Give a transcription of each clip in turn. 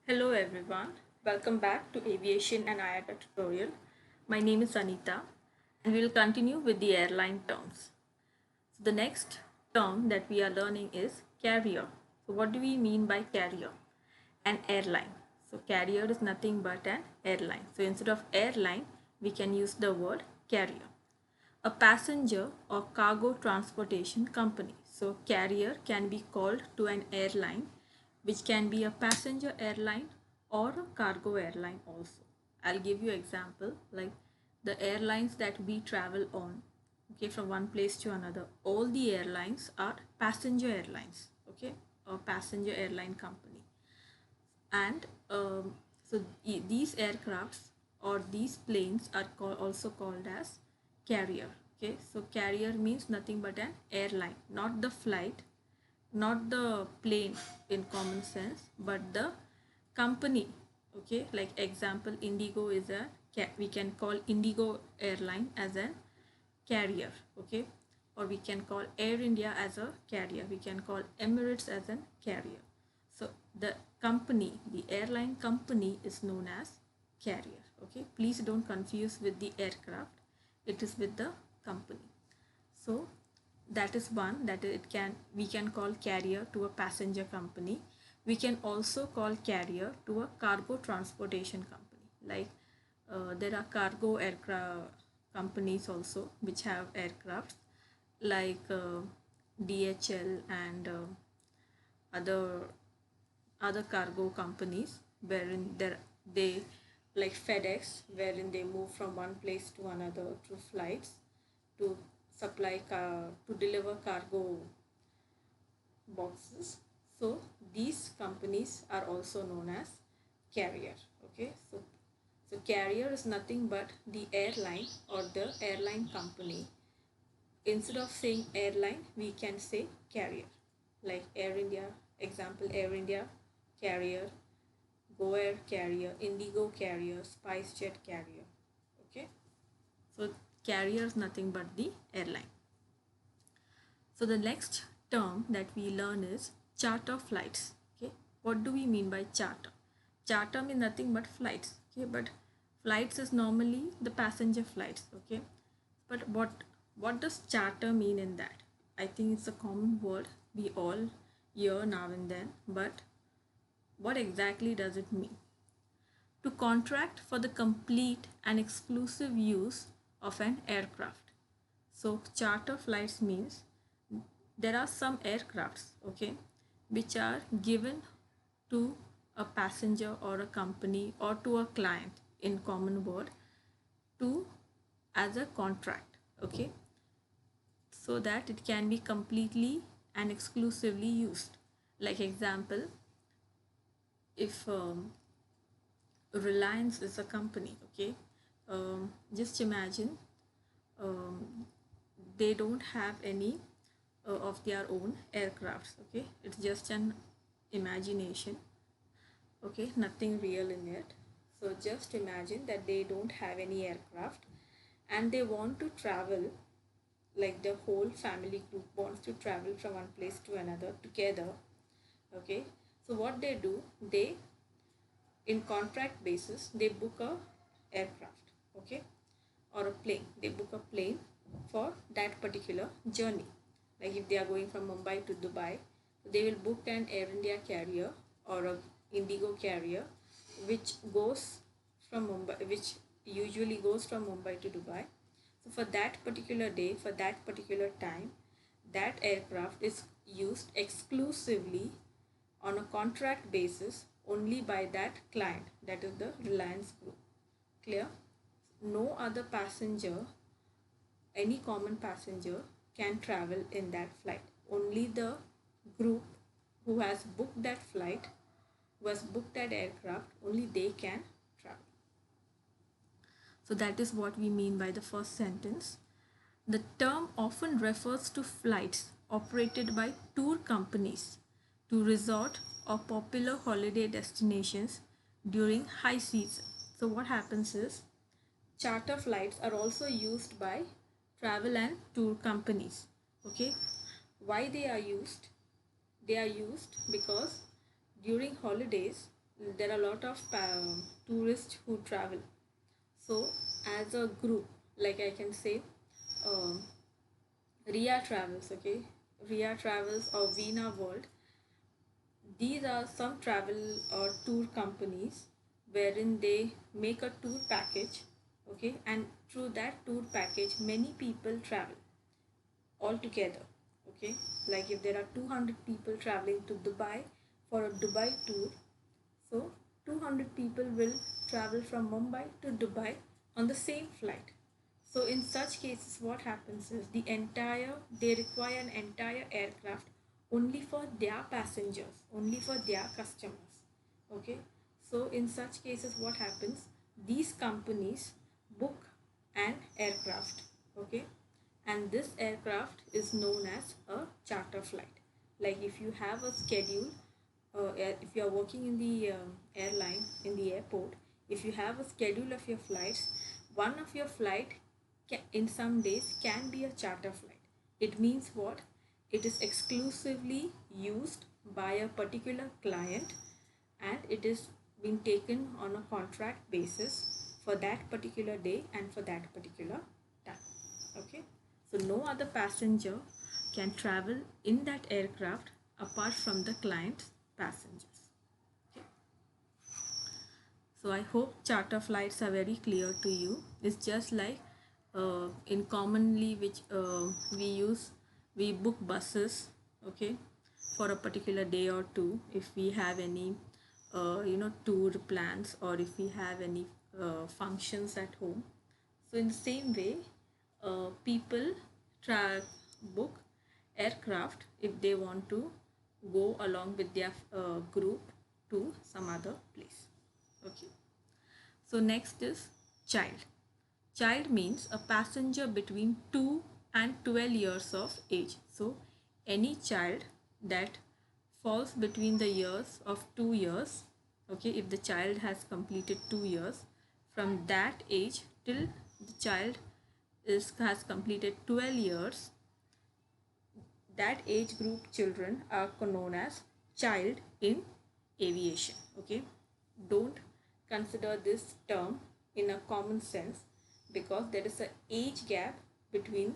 Hello everyone, welcome back to Aviation and IATA tutorial. My name is Anita and we will continue with the airline terms. So the next term that we are learning is carrier. So what do we mean by carrier? An airline. So carrier is nothing but an airline. So instead of airline, we can use the word carrier. A passenger or cargo transportation company. So carrier can be called to an airline which can be a passenger airline or a cargo airline also. I'll give you example like the airlines that we travel on, okay, from one place to another. All the airlines are passenger airlines, okay, or passenger airline company. And these aircrafts or these planes are also called as carrier. Okay, so carrier means nothing but an airline, not the flight, not the plane in common sense, but the company. Okay, like example, Indigo is a we can call Indigo airline as a carrier. Okay, or we can call Air India as a carrier, we can call Emirates as a carrier. So the company, the airline company is known as carrier. Okay, please don't confuse with the aircraft, it is with the company. So that is one, that it can, we can call carrier to a passenger company. We can also call carrier to a cargo transportation company, like there are cargo aircraft companies also which have aircrafts like DHL and other cargo companies wherein they like FedEx, wherein they move from one place to another through flights to to deliver cargo boxes. So these companies are also known as carrier. Okay, so carrier is nothing but the airline or the airline company. Instead of saying airline, we can say carrier, like Air India, example Air India carrier, Go Air carrier, Indigo carrier, SpiceJet carrier. Okay, so carrier is nothing but the airline. So the next term that we learn is charter flights. Okay, what do we mean by charter? Charter means nothing but flights. Okay, but flights is normally the passenger flights. Okay, but what does charter mean in that? I think it's a common word we all hear now and then, but what exactly does it mean? To contract for the complete and exclusive use of an aircraft. So charter flights means there are some aircrafts, okay, which are given to a passenger or a company or to a client, in common word, to as a contract, okay, so that it can be completely and exclusively used. Like example, if Reliance is a company, okay, just imagine um, they don't have any of their own aircrafts. Okay, it's just an imagination. Okay, nothing real in it. So just imagine that they don't have any aircraft and they want to travel, like the whole family group wants to travel from one place to another together. Okay, so what they do, they, in contract basis, they book a aircraft, okay, or a plane. They book a plane for that particular journey. Like if they are going from Mumbai to Dubai, they will book an Air India carrier or a Indigo carrier which goes from Mumbai, which usually goes from Mumbai to Dubai. So for that particular day, for that particular time, that aircraft is used exclusively on a contract basis only by that client, that is the Reliance Group. Clear? No other passenger, any common passenger, can travel in that flight. Only the group who has booked that flight, who has booked that aircraft, only they can travel. So that is what we mean by the first sentence. The term often refers to flights operated by tour companies to resort or popular holiday destinations during high season. So what happens is, charter flights are also used by travel and tour companies. Okay, why they are used? They are used because during holidays there are a lot of tourists who travel. So as a group, like I can say, um, Ria Travels, okay, Ria Travels or Veena World. These are some travel or tour companies wherein they make a tour package, okay, and through that tour package, many people travel all together, okay. Like if there are 200 people traveling to Dubai for a Dubai tour, so 200 people will travel from Mumbai to Dubai on the same flight. So in such cases, what happens is they require an entire aircraft only for their passengers, only for their customers. Okay. So in such cases, what happens? These companies book an aircraft. Okay. And this aircraft is known as a charter flight. Like if you have a schedule, if you are working in the airline, in the airport, if you have a schedule of your flights, one of your flight in some days can be a charter flight. It means what? It is exclusively used by a particular client, and it is being taken on a contract basis for that particular day and for that particular time. Okay. So no other passenger can travel in that aircraft apart from the client's passengers. Okay. So I hope charter flights are very clear to you. It's just like in commonly which we book buses, okay, for a particular day or two if we have any tour plans, or if we have any functions at home. So in the same way, people try book aircraft if they want to go along with their group to some other place. Okay. So next is child. Child means a passenger between 2 and 12 years of age. So any child that falls between the years of 2 years, okay, if the child has completed 2 years, from that age till the child has completed 12 years, that age group children are known as child in aviation. Okay, don't consider this term in a common sense, because there is an age gap between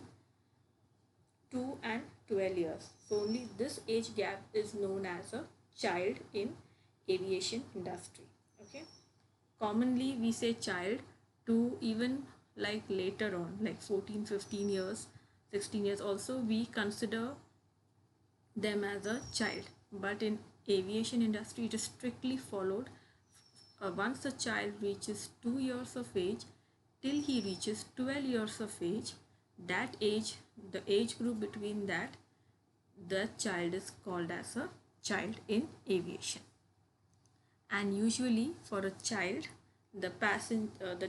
2 and 12 years. So only this age gap is known as a child in aviation industry. Okay, commonly we say child to even like later on, like 14, 15 years, 16 years also we consider them as a child. But in aviation industry it is strictly followed. Once a child reaches 2 years of age till he reaches 12 years of age, that age, the age group between that, the child is called as a child in aviation. And usually for a child, the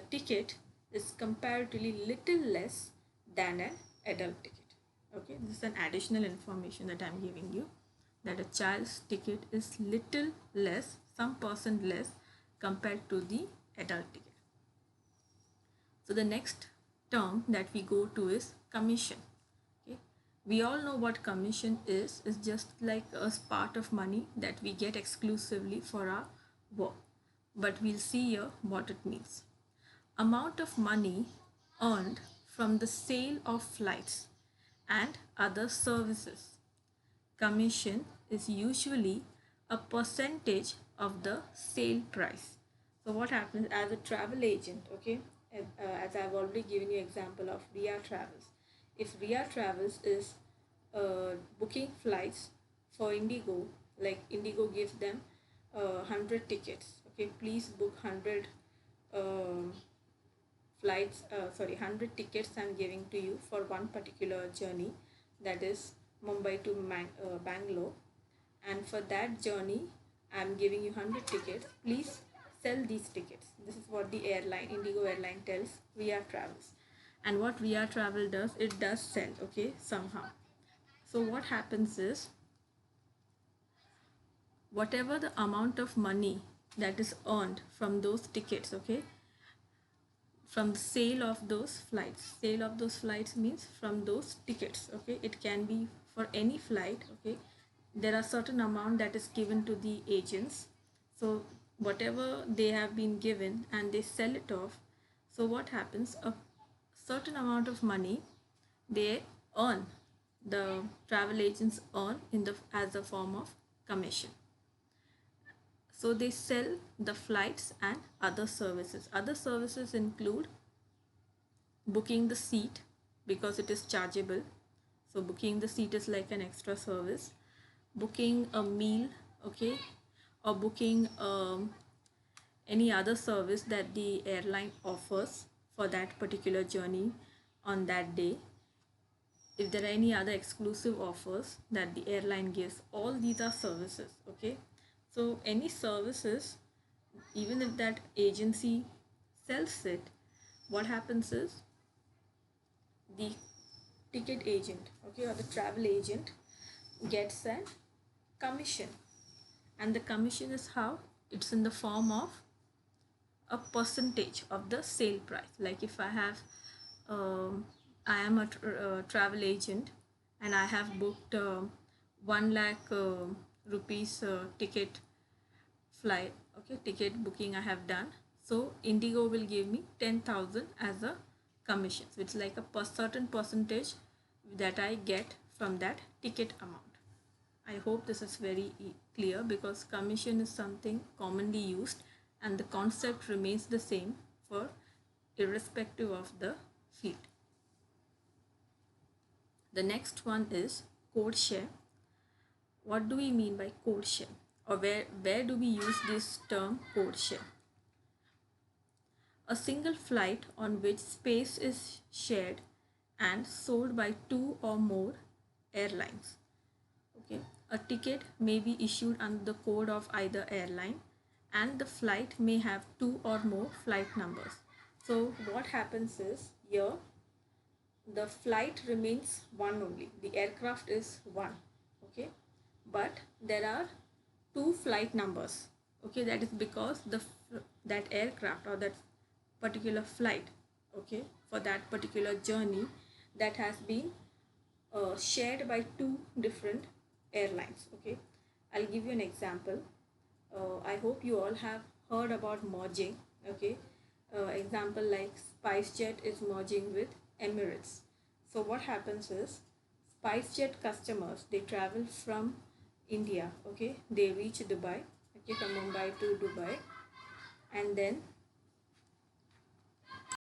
ticket is comparatively little less than an adult ticket. Okay, this is an additional information that I'm giving you, that a child's ticket is little less, some percent less compared to the adult ticket. So the next term that we go to is commission. Okay, we all know what commission is. It's just like a part of money that we get exclusively for our work. But we'll see here what it means. Amount of money earned from the sale of flights and other services. Commission is usually a percentage of the sale price. So what happens as a travel agent, okay, as I've already given you example of Ria Travels. If Ria Travels is booking flights for Indigo, like Indigo gives them 100 tickets, okay, please book 100 flights, 100 tickets I'm giving to you for one particular journey, that is Mumbai to Bangalore, and for that journey I'm giving you 100 tickets, please sell these tickets. This is what the airline, Indigo airline, tells Ria Travels. And what Ria Travel does, it does sell, okay, somehow. So what happens is, whatever the amount of money that is earned from those tickets, okay, from the sale of those flights means from those tickets, okay, it can be for any flight, okay, there are certain amount that is given to the agents. So whatever they have been given and they sell it off. So what happens, a certain amount of money they earn, the travel agents earn in the as a form of commission. So they sell the flights and other services include booking the seat because it is chargeable. So booking the seat is like an extra service. Booking a meal, okay, or booking any other service that the airline offers for that particular journey on that day. If there are any other exclusive offers that the airline gives, all these are services, okay. So any services, even if that agency sells it, what happens is the ticket agent, okay, or the travel agent gets a commission, and the commission is how, it's in the form of a percentage of the sale price. Like if I have I am a travel agent and I have booked 1 lakh rupees ticket flight, okay, ticket booking I have done. So Indigo will give me 10,000 as a commission. So it's like a certain percentage that I get from that ticket amount. I hope this is very clear, because commission is something commonly used and the concept remains the same for irrespective of the field. The next one is code share. What do we mean by code share, or where do we use this term code share? A single flight on which space is shared and sold by two or more airlines. Okay, a ticket may be issued under the code of either airline, and the flight may have two or more flight numbers. So what happens is, here the flight remains one only, the aircraft is one, okay, but there are two flight numbers, okay. That is because that aircraft or that particular flight, okay, for that particular journey, that has been shared by two different airlines, okay. I'll give you an example. I hope you all have heard about merging, okay. Example like SpiceJet is merging with Emirates. So what happens is, SpiceJet customers, they travel from India, okay, they reach Dubai, okay, from Mumbai to Dubai, and then